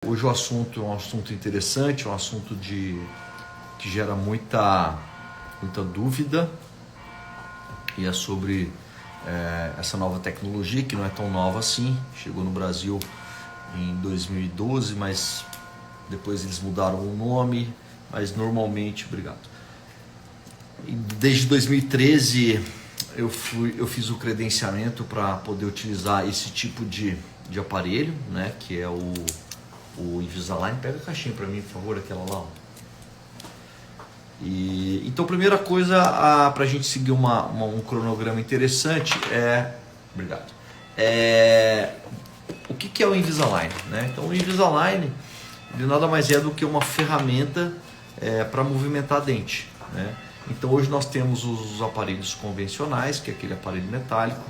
Hoje o assunto é um assunto interessante, é um assunto que gera muita dúvida, e é sobre essa nova tecnologia, que não é tão nova assim. Chegou no Brasil em 2012, mas depois eles mudaram o nome, mas normalmente, desde 2013 eu fiz o credenciamento para poder utilizar esse tipo de aparelho, né, que é o Invisalign. Pega a caixinha para mim, por favor, aquela lá. Então, primeira coisa, para a gente seguir um cronograma interessante o que é o Invisalign, né? Então, o Invisalign ele nada mais é do que uma ferramenta para movimentar a dente, né? Então, hoje nós temos os aparelhos convencionais, que é aquele aparelho metálico,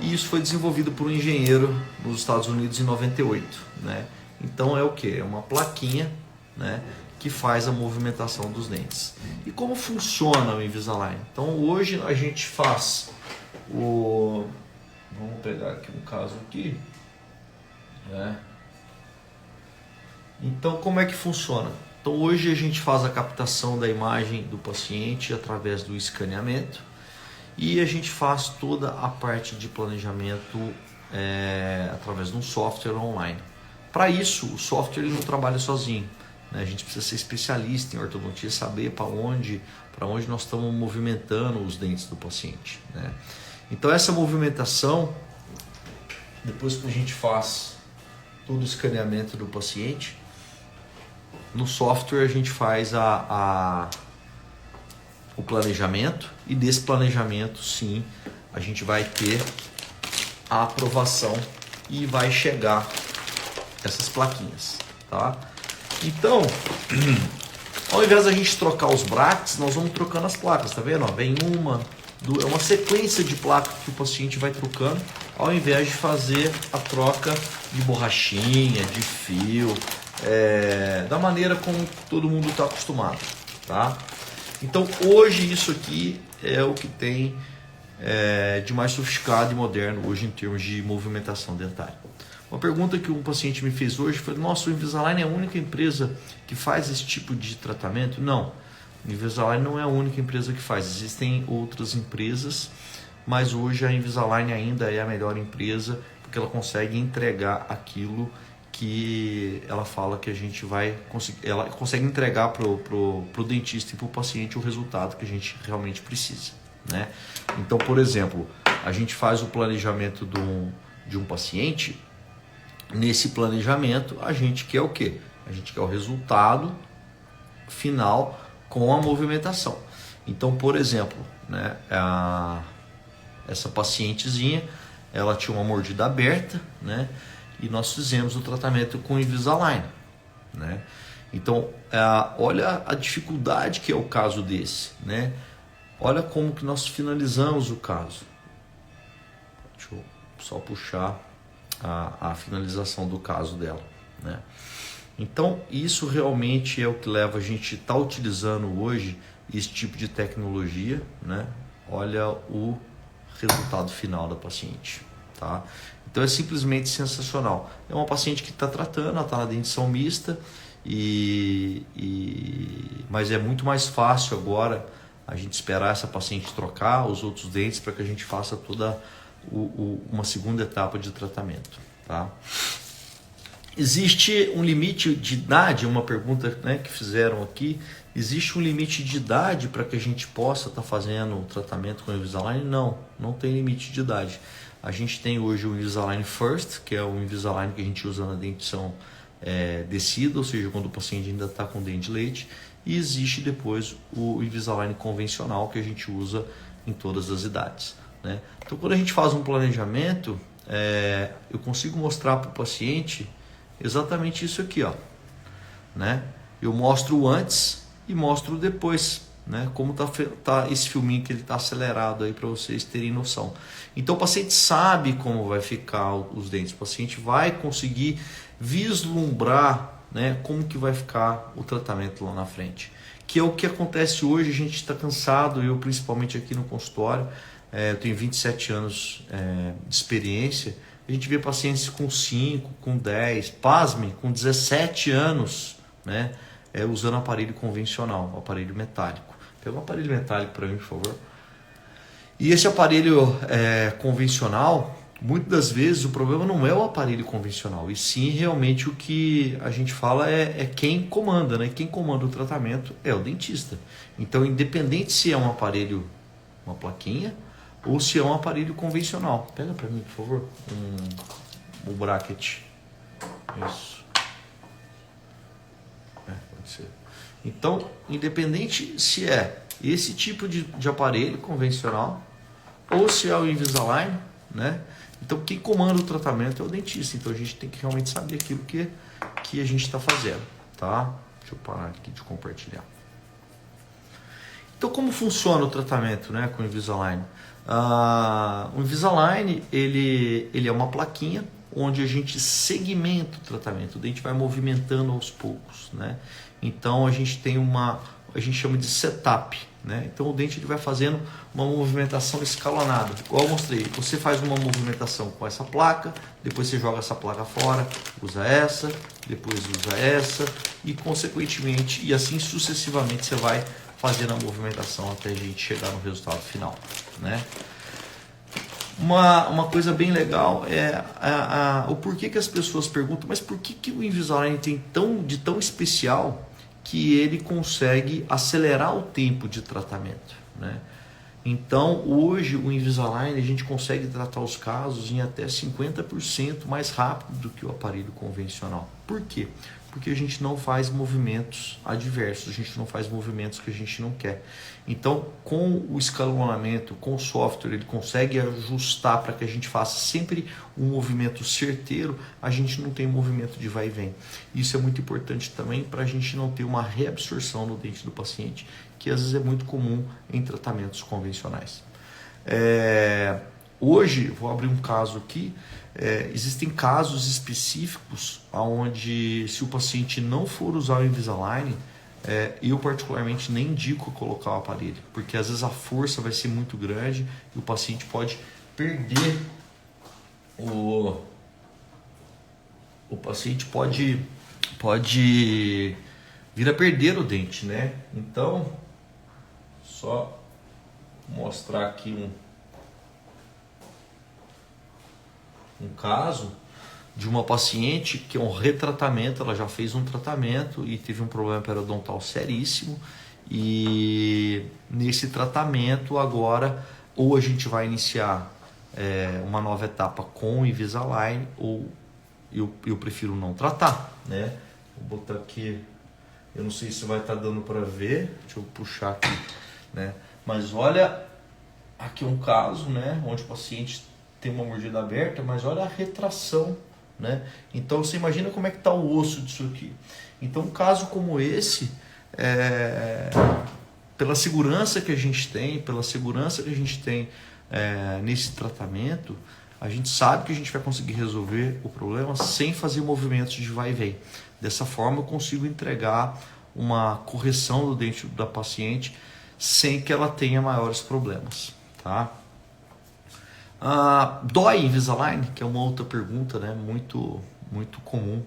e isso foi desenvolvido por um engenheiro nos Estados Unidos em 98, né? Então é o que? É uma plaquinha, né, que faz a movimentação dos dentes. E como funciona o Invisalign? Então hoje a gente faz vamos pegar aqui um caso aqui, né? Então como é que funciona? Então hoje a gente faz a captação da imagem do paciente através do escaneamento, e a gente faz toda a parte de planejamento através de um software online. Para isso, o software ele não trabalha sozinho, né? A gente precisa ser especialista em ortodontia, saber para onde nós estamos movimentando os dentes do paciente, né? Então essa movimentação, depois que a gente faz todo o escaneamento do paciente, no software a gente faz o planejamento, e desse planejamento sim a gente vai ter a aprovação e vai chegar essas plaquinhas, tá? Então, ao invés da gente trocar os brackets, nós vamos trocando as placas, tá vendo? Vem é uma sequência de placas que o paciente vai trocando, ao invés de fazer a troca de borrachinha, de fio, da maneira como todo mundo está acostumado, tá? Então, hoje isso aqui é o que tem de mais sofisticado e moderno hoje em termos de movimentação dentária. Uma pergunta que um paciente me fez hoje foi: nossa, o Invisalign é a única empresa que faz esse tipo de tratamento? Não, o Invisalign não é a única empresa que faz, existem outras empresas, mas hoje a Invisalign ainda é a melhor empresa, porque ela consegue entregar aquilo que ela fala que a gente vai conseguir. Ela consegue entregar pro dentista e pro paciente o resultado que a gente realmente precisa, né? Então, por exemplo, a gente faz o planejamento de um paciente. Nesse planejamento a gente quer o quê? A gente quer o resultado final com a movimentação. Então, por exemplo, né, essa pacientezinha, ela tinha uma mordida aberta, né, e nós fizemos o tratamento com o Invisalign, né? Então, olha a dificuldade que é o caso desse, né? Olha como que nós finalizamos o caso. Deixa eu só puxar a finalização do caso dela, né? Então isso realmente é o que leva a gente estar utilizando hoje esse tipo de tecnologia, né? Olha o resultado final da paciente, tá? Então é simplesmente sensacional. É uma paciente que está tratando, ela está na dentição mista, mas é muito mais fácil agora a gente esperar essa paciente trocar os outros dentes para que a gente faça toda uma segunda etapa de tratamento, tá? Existe um limite de idade? Uma pergunta, né, que fizeram aqui. Existe um limite de idade para que a gente possa estar fazendo o tratamento com o Invisalign? Não tem limite de idade. A gente tem hoje o Invisalign First, que é o Invisalign que a gente usa na dentição descida, ou seja, quando o paciente ainda está com dente de leite, e existe depois o Invisalign convencional, que a gente usa em todas as idades, né? Então, quando a gente faz um planejamento, eu consigo mostrar para o paciente exatamente isso aqui, ó, né? Eu mostro o antes e mostro o depois, né? Como tá esse filminho que ele está acelerado aí para vocês terem noção. Então o paciente sabe como vai ficar os dentes, o paciente vai conseguir vislumbrar, né, como que vai ficar o tratamento lá na frente, que é o que acontece hoje. A gente está cansado, eu principalmente aqui no consultório. Eu tenho 27 anos de experiência, A gente vê pacientes com 5, com 10, pasme, com 17 anos, né? Usando aparelho convencional, aparelho metálico. Pega um aparelho metálico para mim, por favor. E esse aparelho convencional, muitas das vezes o problema não é o aparelho convencional, e sim realmente o que a gente fala é quem comanda, né? Quem comanda o tratamento é o dentista. Então, independente se é um aparelho, uma plaquinha, ou se é um aparelho convencional. Pega para mim, por favor, um bracket. Isso. Pode ser. Então, independente se é esse tipo de aparelho convencional ou se é o Invisalign, né? Então, quem comanda o tratamento é o dentista. Então, a gente tem que realmente saber aquilo que a gente está fazendo, tá? Deixa eu parar aqui de compartilhar. Então, como funciona o tratamento, né, com o Invisalign? O Invisalign, ele é uma plaquinha onde a gente segmenta o tratamento. O dente vai movimentando aos poucos, né? Então, a gente tem a gente chama de setup, né? Então o dente ele vai fazendo uma movimentação escalonada, igual eu mostrei. Você faz uma movimentação com essa placa, depois você joga essa placa fora, usa essa, depois usa essa e consequentemente e assim sucessivamente você vai fazendo a movimentação até a gente chegar no resultado final, né? Uma coisa bem legal é o porquê que as pessoas perguntam, mas por que o Invisalign tem de tão especial que ele consegue acelerar o tempo de tratamento, né? Então, hoje o Invisalign a gente consegue tratar os casos em até 50% mais rápido do que o aparelho convencional. Por quê? Porque a gente não faz movimentos adversos, a gente não faz movimentos que a gente não quer. Então, com o escalonamento, com o software, ele consegue ajustar para que a gente faça sempre um movimento certeiro, a gente não tem movimento de vai e vem. Isso é muito importante também para a gente não ter uma reabsorção no dente do paciente, que às vezes é muito comum em tratamentos convencionais. Hoje, vou abrir um caso aqui, existem casos específicos onde se o paciente não for usar o Invisalign, eu particularmente nem indico colocar o aparelho, porque às vezes a força vai ser muito grande e o paciente pode perder o paciente pode vir a perder o dente, né? Então, só mostrar aqui um caso de uma paciente que é um retratamento, ela já fez um tratamento e teve um problema periodontal seríssimo, e nesse tratamento agora ou a gente vai iniciar uma nova etapa com o Invisalign ou eu prefiro não tratar, né? Vou botar aqui, eu não sei se vai estar dando para ver, deixa eu puxar aqui, né? Mas olha, aqui um caso, né, onde o paciente tem uma mordida aberta, mas olha a retração, né? Então você imagina como é que está o osso disso aqui. Então um caso como esse, pela segurança que a gente tem, nesse tratamento, a gente sabe que a gente vai conseguir resolver o problema sem fazer movimentos de vai e vem. Dessa forma eu consigo entregar uma correção do dente da paciente sem que ela tenha maiores problemas, tá? Dói Invisalign? Que é uma outra pergunta, né? Muito comum.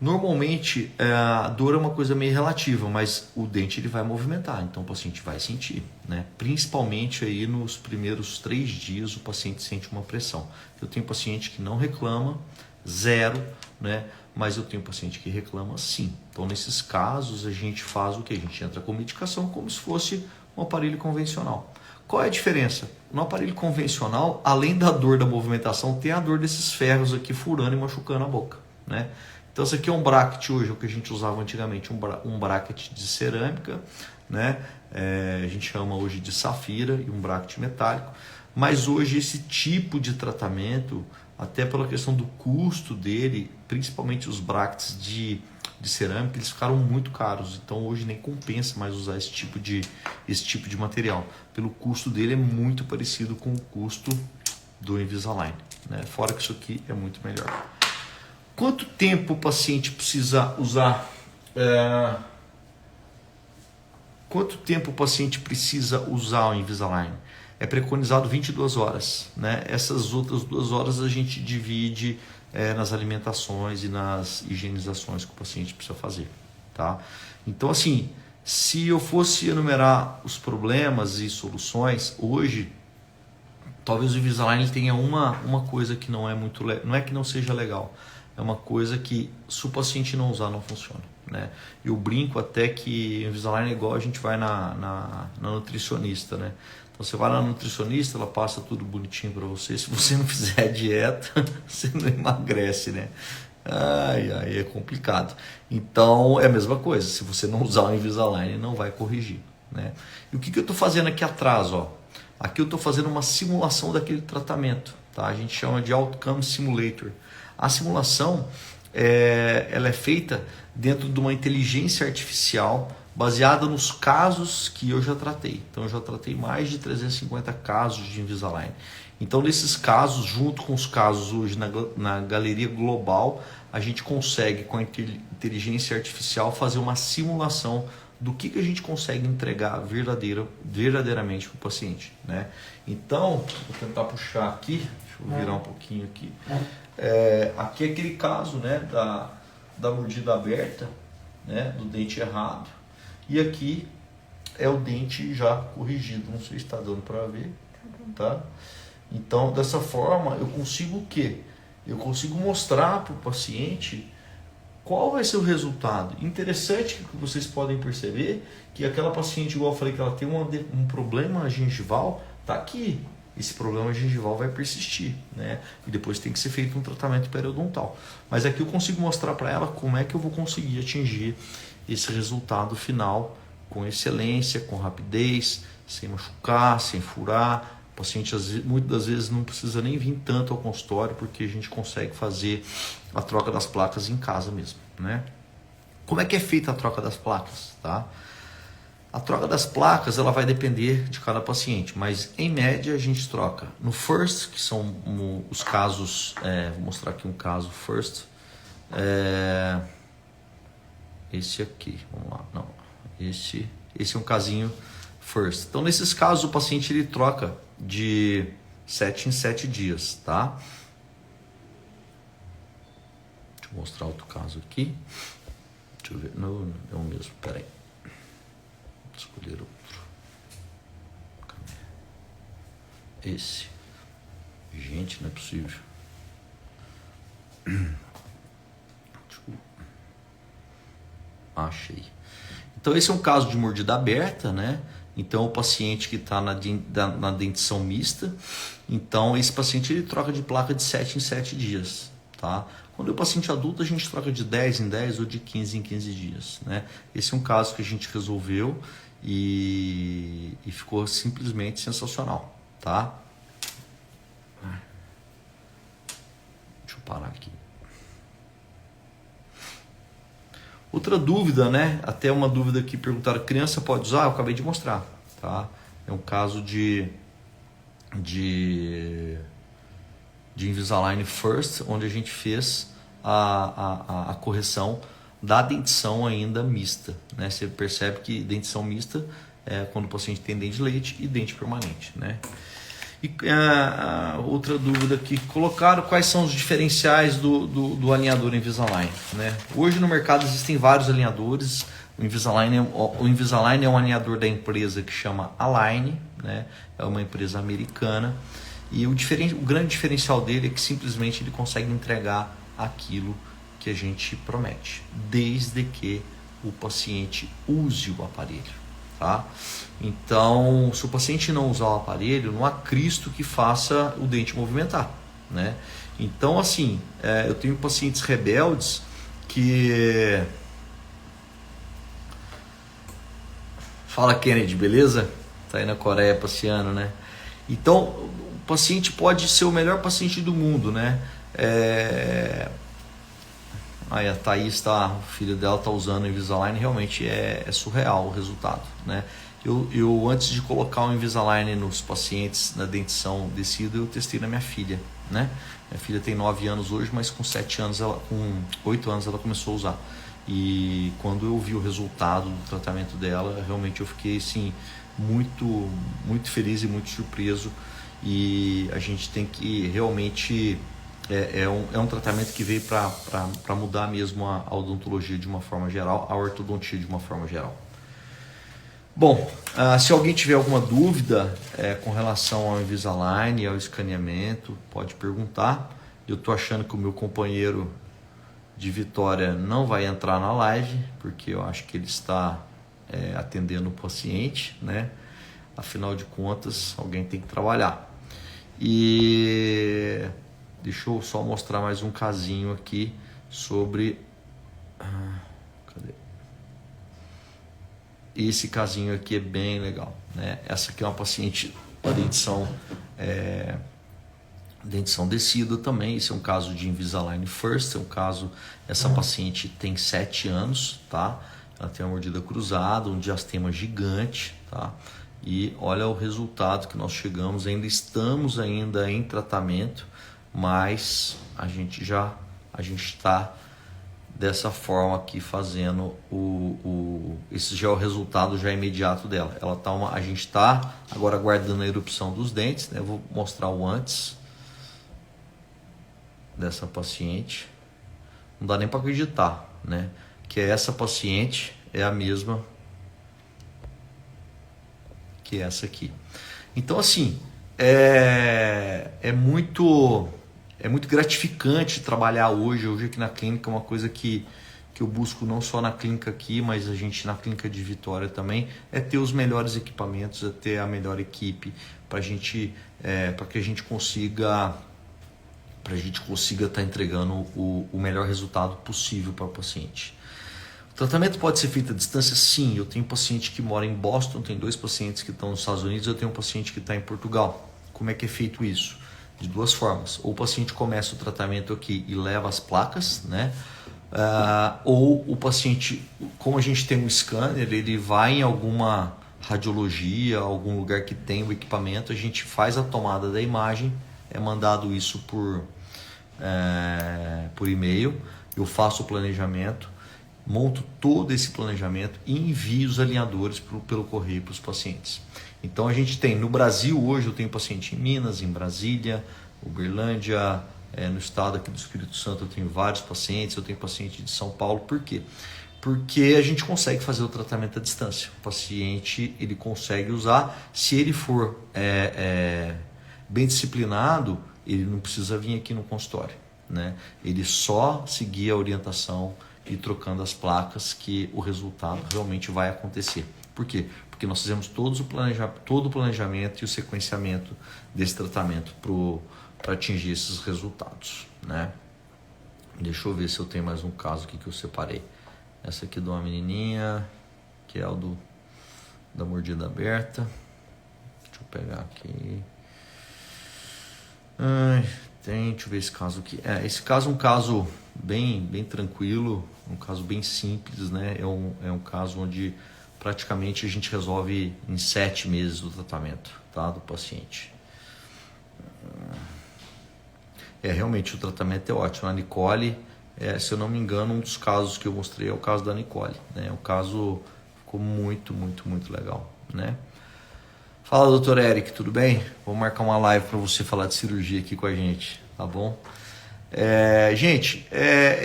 Normalmente a dor é uma coisa meio relativa, mas o dente ele vai movimentar, então o paciente vai sentir, né? Principalmente aí nos primeiros 3 dias o paciente sente uma pressão. Eu tenho paciente que não reclama, 0, né? Mas eu tenho paciente que reclama sim. Então nesses casos a gente faz o que? A gente entra com medicação como se fosse um aparelho convencional. Qual é a diferença? No aparelho convencional, além da dor da movimentação, tem a dor desses ferros aqui furando e machucando a boca, né? Então esse aqui é um bracket hoje, o que a gente usava antigamente, um bracket de cerâmica, né? A gente chama hoje de safira e um bracket metálico. Mas hoje esse tipo de tratamento, até pela questão do custo dele, principalmente os brackets de cerâmica, eles ficaram muito caros. Então hoje nem compensa mais usar esse tipo de material. Pelo custo dele é muito parecido com o custo do Invisalign, né? Fora que isso aqui é muito melhor. Quanto tempo o paciente precisa usar? Quanto tempo o paciente precisa usar o Invisalign? é preconizado 22 horas, né? Essas outras 2 horas a gente divide nas alimentações e nas higienizações que o paciente precisa fazer, tá? Então, assim, se eu fosse enumerar os problemas e soluções, hoje, talvez o Invisalign tenha uma coisa que não é muito, não é que não seja legal, é uma coisa que, se o paciente não usar, não funciona, né? Eu brinco até que o Invisalign é igual a gente vai na nutricionista, né? Então você vai na nutricionista, ela passa tudo bonitinho para você. Se você não fizer a dieta, você não emagrece, né? Ai, é complicado. Então é a mesma coisa, se você não usar o Invisalign, não vai corrigir, né? E o que eu estou fazendo aqui atrás, ó? Aqui eu estou fazendo uma simulação daquele tratamento, tá? A gente chama de Outcome Simulator. A simulação ela é feita dentro de uma inteligência artificial baseada nos casos que eu já tratei. Então eu já tratei mais de 350 casos de Invisalign. Então nesses casos, junto com os casos hoje na galeria global, a gente consegue com a inteligência artificial fazer uma simulação do que a gente consegue entregar verdadeiramente para o paciente, né? Então, vou tentar puxar aqui, deixa eu virar um pouquinho aqui. Aqui é aquele caso, né, da mordida aberta, né, do dente errado, e aqui é o dente já corrigido. Não sei se está dando para ver, tá? Então, dessa forma, eu consigo o quê? Eu consigo mostrar para o paciente qual vai ser o resultado. Interessante que vocês podem perceber que aquela paciente, igual eu falei, que ela tem um problema gengival, tá aqui. Esse problema gengival vai persistir, né? E depois tem que ser feito um tratamento periodontal. Mas aqui eu consigo mostrar para ela como é que eu vou conseguir atingir esse resultado final com excelência, com rapidez, sem machucar, sem furar. O paciente muitas das vezes não precisa nem vir tanto ao consultório, porque a gente consegue fazer a troca das placas em casa mesmo, né? Como é que é feita a troca das placas, tá? A troca das placas ela vai depender de cada paciente, mas em média a gente troca no first, que são os casos, vou mostrar aqui um caso first, esse aqui, vamos lá, não, esse é um casinho first. Então nesses casos o paciente ele troca de 7 em 7 dias, tá? Deixa eu mostrar outro caso aqui. Deixa eu ver, não é o mesmo, peraí. Escolher outro. Esse. Gente, não é possível. Achei. Então esse é um caso de mordida aberta, né? Então o paciente que está na dentição mista, então esse paciente ele troca de placa de 7 em 7 dias, tá? Quando é o paciente adulto, a gente troca de 10 em 10 ou de 15 em 15 dias, né? Esse é um caso que a gente resolveu e ficou simplesmente sensacional, tá? Deixa eu parar aqui. Outra dúvida, né? Até uma dúvida que perguntaram, criança pode usar? Eu acabei de mostrar, tá? É um caso de Invisalign First, onde a gente fez a correção da dentição ainda mista, né? Você percebe que dentição mista é quando o paciente tem dente de leite e dente permanente, né? E outra dúvida que colocaram, quais são os diferenciais do alinhador Invisalign, né? Hoje no mercado existem vários alinhadores. O Invisalign é um alinhador da empresa que chama Align, né? É uma empresa americana. E o grande diferencial dele é que simplesmente ele consegue entregar aquilo que a gente promete, desde que o paciente use o aparelho. Tá? Então, se o paciente não usar o aparelho, não há Cristo que faça o dente movimentar, né? Então, assim, eu tenho pacientes rebeldes que... Fala, Kennedy, beleza? Tá aí na Coreia passeando, né? Então, o paciente pode ser o melhor paciente do mundo, né? Aí a Thaís, o filho dela está usando o Invisalign, realmente é surreal o resultado, né? Eu antes de colocar o Invisalign nos pacientes na dentição descida, eu testei na minha filha, né? Minha filha tem 9 anos hoje, mas com 8 anos ela começou a usar. E quando eu vi o resultado do tratamento dela, realmente eu fiquei assim, muito feliz e muito surpreso. E a gente tem que realmente... É um tratamento que veio para mudar mesmo a odontologia de uma forma geral, a ortodontia de uma forma geral. Bom, se alguém tiver alguma dúvida com relação ao Invisalign, ao escaneamento, pode perguntar. Eu estou achando que o meu companheiro de Vitória não vai entrar na live, porque eu acho que ele está atendendo o paciente, né? Afinal de contas, alguém tem que trabalhar. E deixa eu só mostrar mais um casinho aqui sobre... Cadê? Esse casinho aqui é bem legal, né? Essa aqui é uma paciente com dentição descida também. Esse é um caso de Invisalign First. Essa paciente tem 7 anos, tá? Ela tem uma mordida cruzada, um diastema gigante, tá? E olha o resultado que nós chegamos. Estamos ainda em tratamento, mas a gente está dessa forma aqui fazendo esse já é o resultado já imediato dela. A gente está agora aguardando a erupção dos dentes, né? Eu vou mostrar o antes dessa paciente. Não dá nem para acreditar, né? Que essa paciente é a mesma que essa aqui. Então assim, é muito gratificante trabalhar hoje aqui na clínica. Uma coisa que eu busco não só na clínica aqui, mas a gente na clínica de Vitória também, é ter os melhores equipamentos, é ter a melhor equipe para que a gente consiga estar entregando o melhor resultado possível para o paciente. O tratamento pode ser feito à distância? Sim. Eu tenho um paciente que mora em Boston, tenho 2 pacientes que estão nos Estados Unidos, eu tenho um paciente que está em Portugal. Como é que é feito isso? De 2 formas. Ou o paciente começa o tratamento aqui e leva as placas, né? Ou o paciente, como a gente tem um scanner, ele vai em alguma radiologia, algum lugar que tem o equipamento, a gente faz a tomada da imagem, é mandado isso por e-mail, eu faço o planejamento, monto todo esse planejamento e envio os alinhadores pelo correio para os pacientes. Então a gente tem, no Brasil hoje eu tenho paciente em Minas, em Brasília, Uberlândia, no estado aqui do Espírito Santo eu tenho vários pacientes, eu tenho paciente de São Paulo. Por quê? Porque a gente consegue fazer o tratamento à distância. O paciente ele consegue usar, se ele for bem disciplinado, ele não precisa vir aqui no consultório, né? Ele só seguir a orientação e trocando as placas que o resultado realmente vai acontecer. Por quê? Porque nós fizemos todo o planejamento e o sequenciamento desse tratamento para atingir esses resultados, né? Deixa eu ver se eu tenho mais um caso aqui que eu separei. Essa aqui de uma menininha, que é o da mordida aberta. Deixa eu pegar aqui. Deixa eu ver esse caso aqui. Esse caso é um caso bem tranquilo, um caso bem simples, né? É um caso onde praticamente a gente resolve em 7 meses do tratamento, tá? Do paciente. Realmente o tratamento é ótimo. A Nicole, se eu não me engano, um dos casos que eu mostrei é o caso da Nicole, né? O caso ficou muito legal, né? Fala, doutor Eric, tudo bem? Vou marcar uma live para você falar de cirurgia aqui com a gente, tá bom? Gente,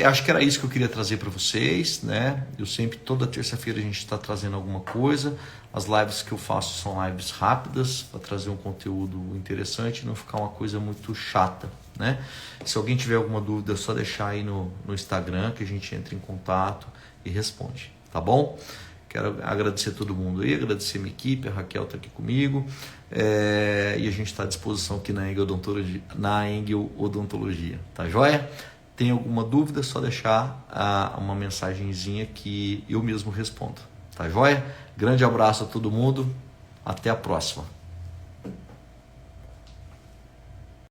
acho que era isso que eu queria trazer para vocês, né? Eu sempre, toda terça-feira a gente está trazendo alguma coisa. As lives que eu faço são lives rápidas, para trazer um conteúdo interessante e não ficar uma coisa muito chata, né? Se alguém tiver alguma dúvida, é só deixar aí no Instagram que a gente entra em contato e responde, tá bom? Quero agradecer a todo mundo aí, agradecer a minha equipe, a Raquel está aqui comigo, e a gente está à disposição aqui na Engel Odontologia, tá joia? Tem alguma dúvida, é só deixar uma mensagenzinha que eu mesmo respondo, tá joia? Grande abraço a todo mundo, até a próxima.